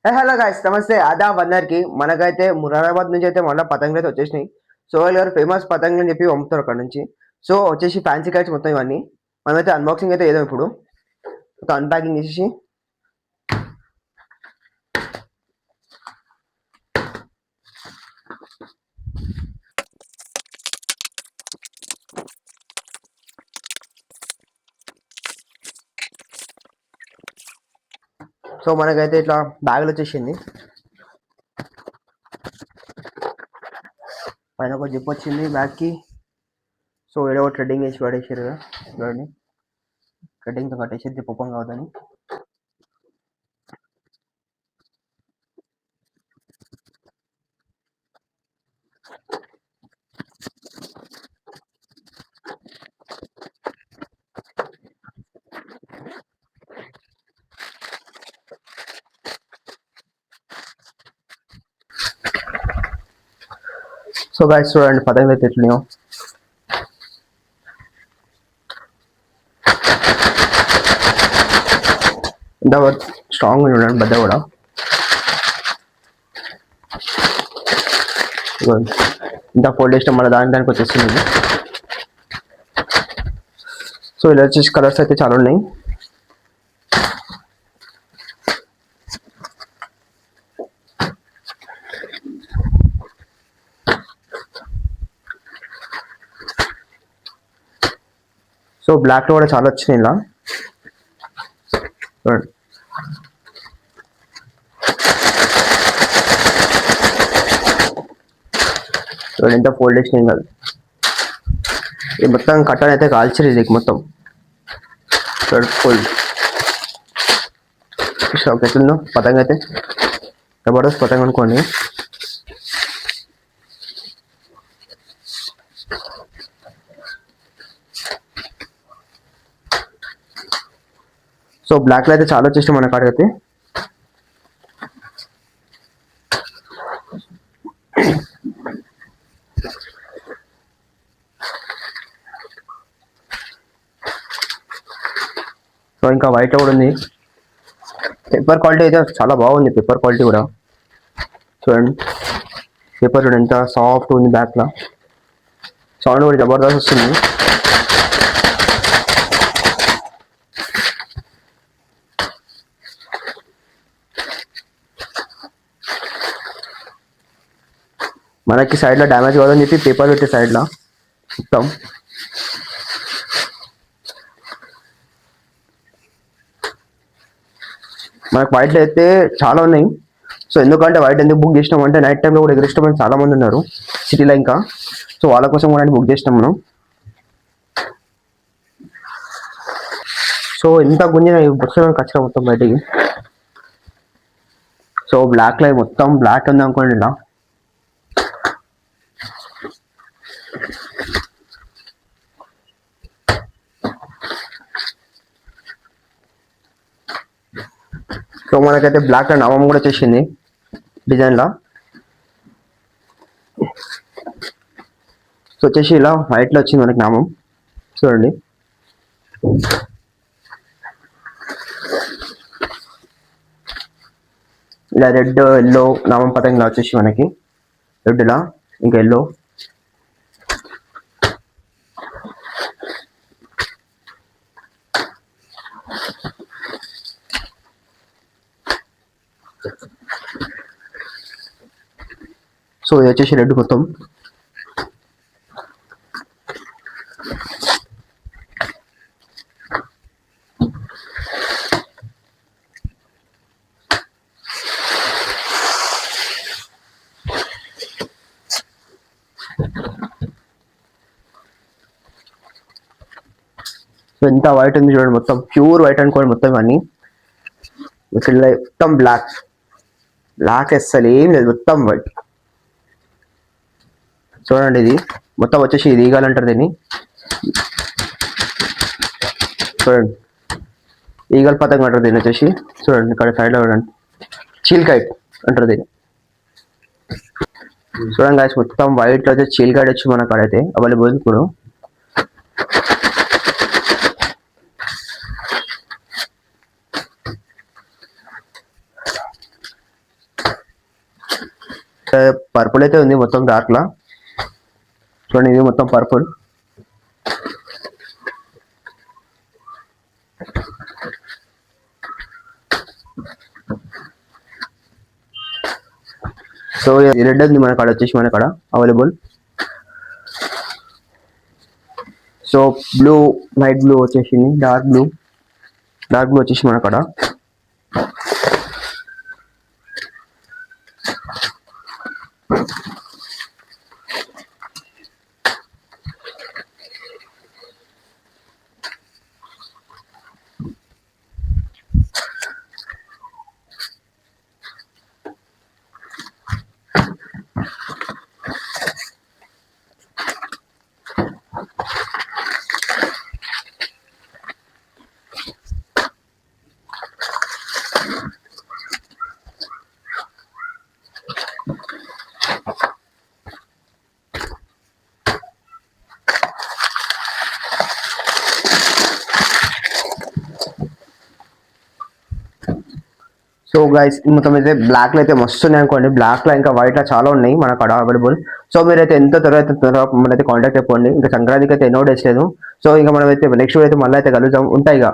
Hello guys, నమస్తే ఆదాబ్ అందరికి. మనకైతే మురారాబాద్ నుంచి అయితే మళ్ళీ పతంగులు అయితే వచ్చేసినాయి. సోహెల్ గారు ఫేమస్ పతంగులు అని చెప్పి పంపుతారు అక్కడ నుంచి. సో వచ్చేసి ఫ్యాన్సీ కైట్స్ మొత్తం ఇవన్నీ మనమైతే అన్బాక్సింగ్ అయితే ఏదో ఇప్పుడు అన్ప్యాకింగ్ చేసేసి. సో మనకైతే ఇట్లా బ్యాగులు వచ్చేసింది. పైన ఒక జిప్ వచ్చింది బ్యాగ్కి. సో ఏదో ట్రెడ్డింగ్ వేసి పడేసారు కదా చూడండి. ట్రెడ్డింగ్తో కట్టేసి జిప్ ఓపెన్ కావద్దని. సో గాయ్స్ చూడండి పతంగులు అయితే ఎట్లున్నాయో. ఇంత స్ట్రాంగ్ చూడండి, పెద్ద కూడా. ఇంత ఫోల్డ్ చేసిన మళ్ళీ దానికి వచ్చేస్తుంది. సో ఇలా వచ్చేసి కలర్స్ అయితే చాలా ఉన్నాయి. సో బ్లాక్లో కూడా చాలా వచ్చినాయి ఇలా చూడండి. చూడండి ఎంత ఫోల్డ్ చేసినాయి కాదు. ఇది మొత్తం కట్టన్ అయితే కాల్చరు. ఇది మొత్తం చూడండి ఫోల్డ్ షాక్ ఎట్లుందో. పతంగ అయితే జబర్దస్త్ పతంగ అనుకోండి. సో బ్లాక్లో అయితే చాలా వచ్చేసి మన కాడికి. సో ఇంకా వైట్ కూడా ఉంది. పేపర్ క్వాలిటీ అయితే చాలా బాగుంది. పేపర్ క్వాలిటీ కూడా చూడండి. పేపర్ చూడండి ఎంత సాఫ్ట్ ఉంది. బ్యాక్లో సౌండ్ కూడా జబర్దస్త్ వస్తుంది. మనకి సైడ్లో డ్యామేజ్ కాదని చెప్పి పేపర్ పెట్టి సైడ్లో మొత్తం. మనకు వైట్లో అయితే చాలా ఉన్నాయి. సో ఎందుకంటే వైట్ ఎందుకు బుక్ చేసినాం అంటే నైట్ టైంలో కూడా ఎగరిష్టం చాలా మంది ఉన్నారు సిటీలో ఇంకా. సో వాళ్ళ కోసం కూడా బుక్ చేసినాం మనం. సో ఎంత గుంజిన బుక్స్ ఖచ్చితంగా మొత్తం బయటికి. సో బ్లాక్లో మొత్తం బ్లాక్ ఉంది అనుకోండి ఇలా. సో మనకైతే బ్లాక్లో నామం కూడా వచ్చేసింది డిజైన్లో. సో వచ్చేసి ఇలా వైట్లో వచ్చింది మనకి నామం చూడండి. ఇలా రెడ్ ఎల్లో నామం పతంగా వచ్చేసి మనకి రెడ్ ఇలా ఇంకా ఎల్లో. సో ఇది వచ్చేసి రెడ్ మొత్తం. సో ఎంత వైట్ ఉంది చూడండి. మొత్తం ప్యూర్ వైట్ అనుకోండి మొత్తం ఇవన్నీ. మొత్తం బ్లాక్ బ్లాక్ అస్సలు ఏం లేదు, మొత్తం వైట్ చూడండి. ఇది మొత్తం వచ్చేసి ఇది ఈగల్ అంటారు దీన్ని చూడండి. ఈగల్ పతంగ అంటారు దీన్ని వచ్చేసి చూడండి. ఇక్కడ సైడ్లో చూడండి చీల్ కైట్ అంటారు దీన్ని చూడండి గాయస్. మొత్తం వైట్లో అయితే చీల్ కైట్ వచ్చి మన కాడ అయితే అవైలబుల్ ఇప్పుడు. పర్పుల్ అయితే ఉంది మొత్తం డార్క్ లా. చూడండి ఇది మొత్తం పర్పుల్. సో రెడ్ ఉంది మన కాడ వచ్చేసి మన కాడ available. So blue, light blue వచ్చేసింది, డార్క్ బ్లూ వచ్చేసి మన కాడ. సో గైస్ మొత్తం అయితే బ్లాక్ లో అయితే మస్తు ఉన్నాయి అనుకోండి. బ్లాక్ లో ఇంకా వైట్ లో చాలా ఉన్నాయి మన కాడ అవైలబుల్. సో మీరైతే ఎంత త్వరగా మనైతే కాంటాక్ట్ అయిపోండి. ఇంకా సంక్రాంతికి అయితే ఎన్నో డేస్ లేదు. సో ఇంకా మనం అయితే నెక్స్ట్ అయితే మళ్ళీ అయితే కలుద్దాం. ఉంటాయి ఇక.